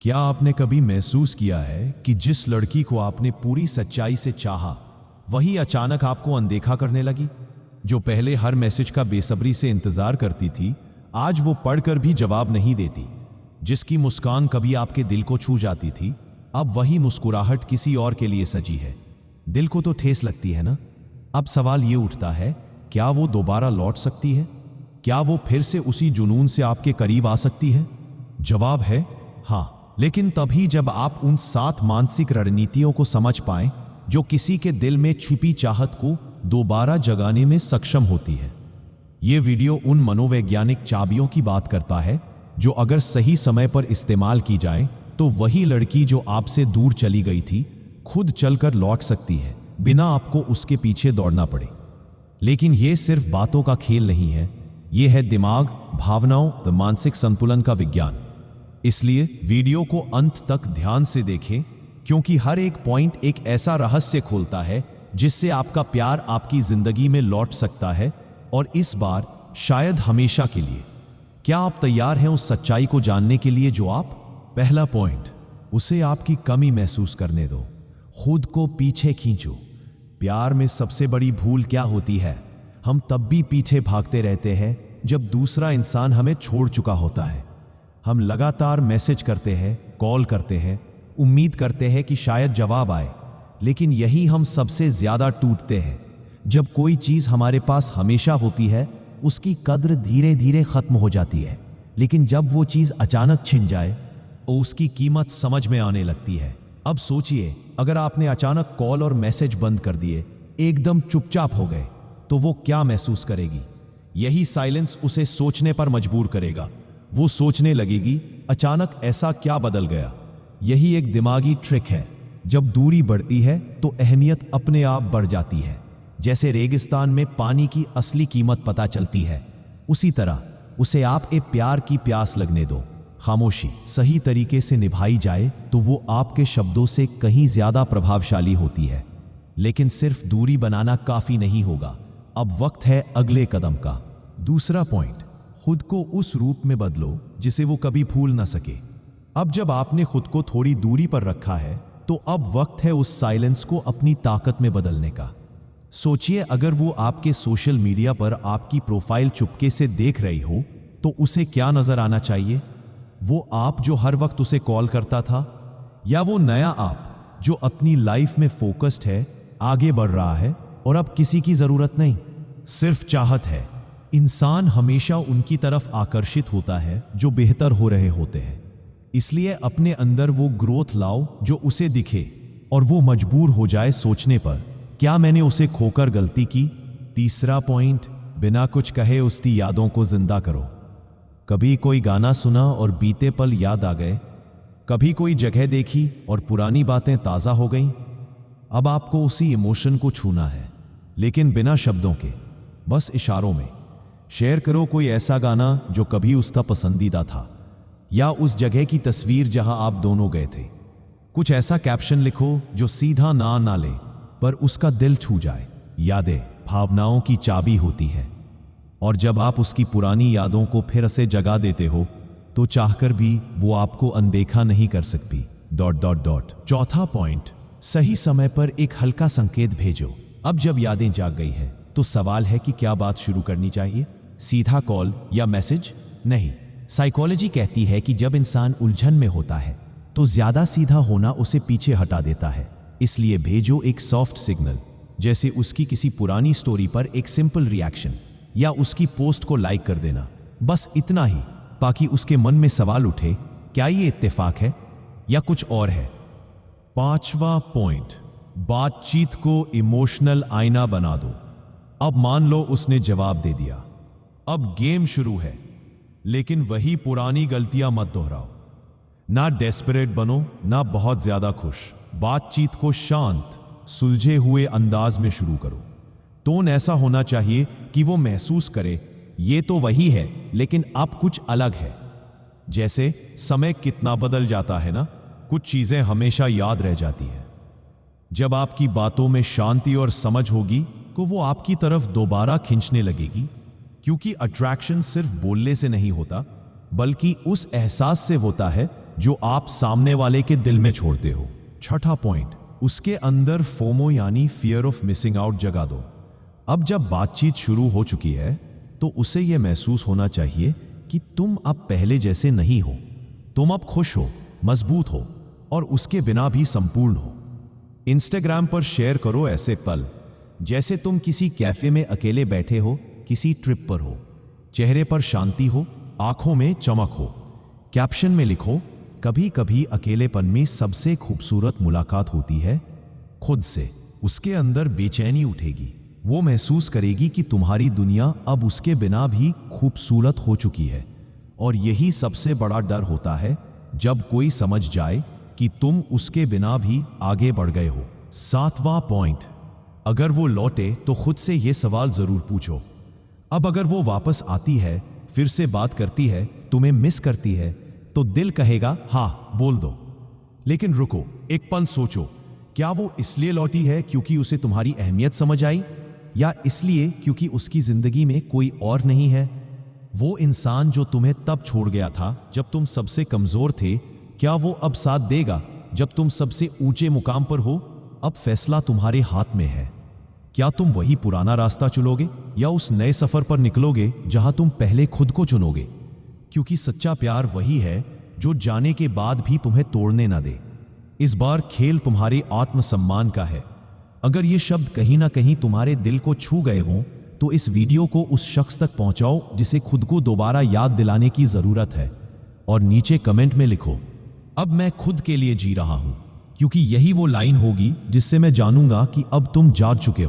क्या आपने कभी महसूस किया है कि जिस लड़की को आपने पूरी सच्चाई से चाहा, वही अचानक आपको अनदेखा करने लगी? जो पहले हर मैसेज का बेसब्री से इंतजार करती थी, आज वो पढ़कर भी जवाब नहीं देती। जिसकी मुस्कान कभी आपके दिल को छू जाती थी, अब वही मुस्कुराहट किसी और के लिए सजी है। दिल को तो ठेस लगती है ना? अब सवाल ये उठता है, क्या वो दोबारा लौट सकती है? क्या वो फिर से उसी जुनून से आपके करीब आ सकती है? जवाब है हाँ, लेकिन तभी जब आप उन 7 मानसिक रणनीतियों को समझ पाएं जो किसी के दिल में छिपी चाहत को दोबारा जगाने में सक्षम होती है। यह वीडियो उन मनोवैज्ञानिक चाबियों की बात करता है जो अगर सही समय पर इस्तेमाल की जाए तो वही लड़की जो आपसे दूर चली गई थी खुद चलकर लौट सकती है, बिना आपको उसके पीछे दौड़ना पड़े। लेकिन यह सिर्फ बातों का खेल नहीं है, यह है दिमाग, भावनाओं, द मानसिक संतुलन का विज्ञान। इसलिए वीडियो को अंत तक ध्यान से देखें, क्योंकि हर एक पॉइंट एक ऐसा रहस्य खोलता है जिससे आपका प्यार आपकी जिंदगी में लौट सकता है, और इस बार शायद हमेशा के लिए। क्या आप तैयार हैं उस सच्चाई को जानने के लिए जो आप? पहला पॉइंट, उसे आपकी कमी महसूस करने दो। खुद को पीछे खींचो। प्यार में सबसे बड़ी भूल क्या होती है? हम तब भी पीछे भागते रहते हैं जब दूसरा इंसान हमें छोड़ चुका होता है। हम लगातार मैसेज करते हैं, कॉल करते हैं, उम्मीद करते हैं कि शायद जवाब आए, लेकिन यही हम सबसे ज्यादा टूटते हैं। जब कोई चीज हमारे पास हमेशा होती है, उसकी कद्र धीरे धीरे खत्म हो जाती है, लेकिन जब वो चीज अचानक छिन जाए तो उसकी कीमत समझ में आने लगती है। अब सोचिए, अगर आपने अचानक कॉल और मैसेज बंद कर दिए, एकदम चुपचाप हो गए, तो वो क्या महसूस करेगी? यही साइलेंस उसे सोचने पर मजबूर करेगा। वो सोचने लगेगी, अचानक ऐसा क्या बदल गया? यही एक दिमागी ट्रिक है। जब दूरी बढ़ती है तो अहमियत अपने आप बढ़ जाती है। जैसे रेगिस्तान में पानी की असली कीमत पता चलती है, उसी तरह उसे आप एक प्यार की प्यास लगने दो। खामोशी सही तरीके से निभाई जाए तो वो आपके शब्दों से कहीं ज्यादा प्रभावशाली होती है। लेकिन सिर्फ दूरी बनाना काफी नहीं होगा, अब वक्त है अगले कदम का। दूसरा पॉइंट, खुद को उस रूप में बदलो जिसे वो कभी भूल ना सके। अब जब आपने खुद को थोड़ी दूरी पर रखा है, तो अब वक्त है उस साइलेंस को अपनी ताकत में बदलने का। सोचिए, अगर वो आपके सोशल मीडिया पर आपकी प्रोफाइल चुपके से देख रही हो, तो उसे क्या नजर आना चाहिए? वो आप जो हर वक्त उसे कॉल करता था, या वो नया आप जो अपनी लाइफ में फोकस्ड है, आगे बढ़ रहा है और अब किसी की जरूरत नहीं, सिर्फ चाहत है? इंसान हमेशा उनकी तरफ आकर्षित होता है जो बेहतर हो रहे होते हैं। इसलिए अपने अंदर वो ग्रोथ लाओ जो उसे दिखे, और वो मजबूर हो जाए सोचने पर, क्या मैंने उसे खोकर गलती की? तीसरा पॉइंट, बिना कुछ कहे उसकी यादों को जिंदा करो। कभी कोई गाना सुना और बीते पल याद आ गए, कभी कोई जगह देखी और पुरानी बातें ताजा हो गईं। अब आपको उसी इमोशन को छूना है, लेकिन बिना शब्दों के, बस इशारों में। शेयर करो कोई ऐसा गाना जो कभी उसका पसंदीदा था, या उस जगह की तस्वीर जहां आप दोनों गए थे। कुछ ऐसा कैप्शन लिखो जो सीधा ना ले, पर उसका दिल छू जाए। यादें भावनाओं की चाबी होती है, और जब आप उसकी पुरानी यादों को फिर से जगा देते हो, तो चाहकर भी वो आपको अनदेखा नहीं कर सकती। ... चौथा पॉइंट, सही समय पर एक हल्का संकेत भेजो। अब जब यादें जाग गई है, तो सवाल है कि क्या बात शुरू करनी चाहिए? सीधा कॉल या मैसेज? नहीं। साइकोलॉजी कहती है कि जब इंसान उलझन में होता है, तो ज्यादा सीधा होना उसे पीछे हटा देता है। इसलिए भेजो एक सॉफ्ट सिग्नल, जैसे उसकी किसी पुरानी स्टोरी पर एक सिंपल रिएक्शन, या उसकी पोस्ट को लाइक कर देना। बस इतना ही, ताकि उसके मन में सवाल उठे, क्या ये इत्तेफाक है या कुछ और है? पांचवा पॉइंट, बातचीत को इमोशनल आईना बना दो। अब मान लो उसने जवाब दे दिया, अब गेम शुरू है, लेकिन वही पुरानी गलतियां मत दोहराओ। ना डेस्परेट बनो, ना बहुत ज्यादा खुश। बातचीत को शांत, सुलझे हुए अंदाज में शुरू करो। टोन ऐसा होना चाहिए कि वो महसूस करे, ये तो वही है, लेकिन अब कुछ अलग है। जैसे समय कितना बदल जाता है ना, कुछ चीजें हमेशा याद रह जाती हैं। जब आपकी बातों में शांति और समझ होगी, तो वो आपकी तरफ दोबारा खींचने लगेगी, क्योंकि अट्रैक्शन सिर्फ बोलने से नहीं होता, बल्कि उस एहसास से होता है जो आप सामने वाले के दिल में छोड़ते हो। छठा पॉइंट, उसके अंदर फोमो यानी फियर ऑफ मिसिंग आउट जगा दो। अब जब बातचीत शुरू हो चुकी है तो उसे यह महसूस होना चाहिए कि तुम अब पहले जैसे नहीं हो। तुम अब खुश हो, मजबूत हो और उसके बिना भी संपूर्ण हो। इंस्टाग्राम पर शेयर करो ऐसे पल जैसे तुम किसी कैफे में अकेले बैठे हो, किसी ट्रिप पर हो, चेहरे पर शांति हो, आंखों में चमक हो। कैप्शन में लिखो, कभी कभी अकेलेपन में सबसे खूबसूरत मुलाकात होती है खुद से। उसके अंदर बेचैनी उठेगी, वो महसूस करेगी कि तुम्हारी दुनिया अब उसके बिना भी खूबसूरत हो चुकी है। और यही सबसे बड़ा डर होता है, जब कोई समझ जाए कि तुम उसके बिना भी आगे बढ़ गए हो। सातवां पॉइंट, अगर वो लौटे तो खुद से ये सवाल जरूर पूछो। अब अगर वो वापस आती है, फिर से बात करती है, तुम्हें मिस करती है, तो दिल कहेगा हाँ बोल दो। लेकिन रुको, एक पल सोचो, क्या वो इसलिए लौटी है क्योंकि उसे तुम्हारी अहमियत समझ आई, या इसलिए क्योंकि उसकी जिंदगी में कोई और नहीं है? वो इंसान जो तुम्हें तब छोड़ गया था जब तुम सबसे कमजोर थे, क्या वो अब साथ देगा जब तुम सबसे ऊंचे मुकाम पर हो? अब फैसला तुम्हारे हाथ में है। क्या तुम वही पुराना रास्ता चुनोगे या उस नए सफर पर निकलोगे जहां तुम पहले खुद को चुनोगे? क्योंकि सच्चा प्यार वही है जो जाने के बाद भी तुम्हें तोड़ने ना दे। इस बार खेल तुम्हारे आत्मसम्मान का है। अगर ये शब्द कहीं ना कहीं तुम्हारे दिल को छू गए हों, तो इस वीडियो को उस शख्स तक पहुंचाओ जिसे खुद को दोबारा याद दिलाने की जरूरत है। और नीचे कमेंट में लिखो, अब मैं खुद के लिए जी रहा हूं, क्योंकि यही वो लाइन होगी जिससे मैं जानूंगा कि अब तुम जाग चुके हो।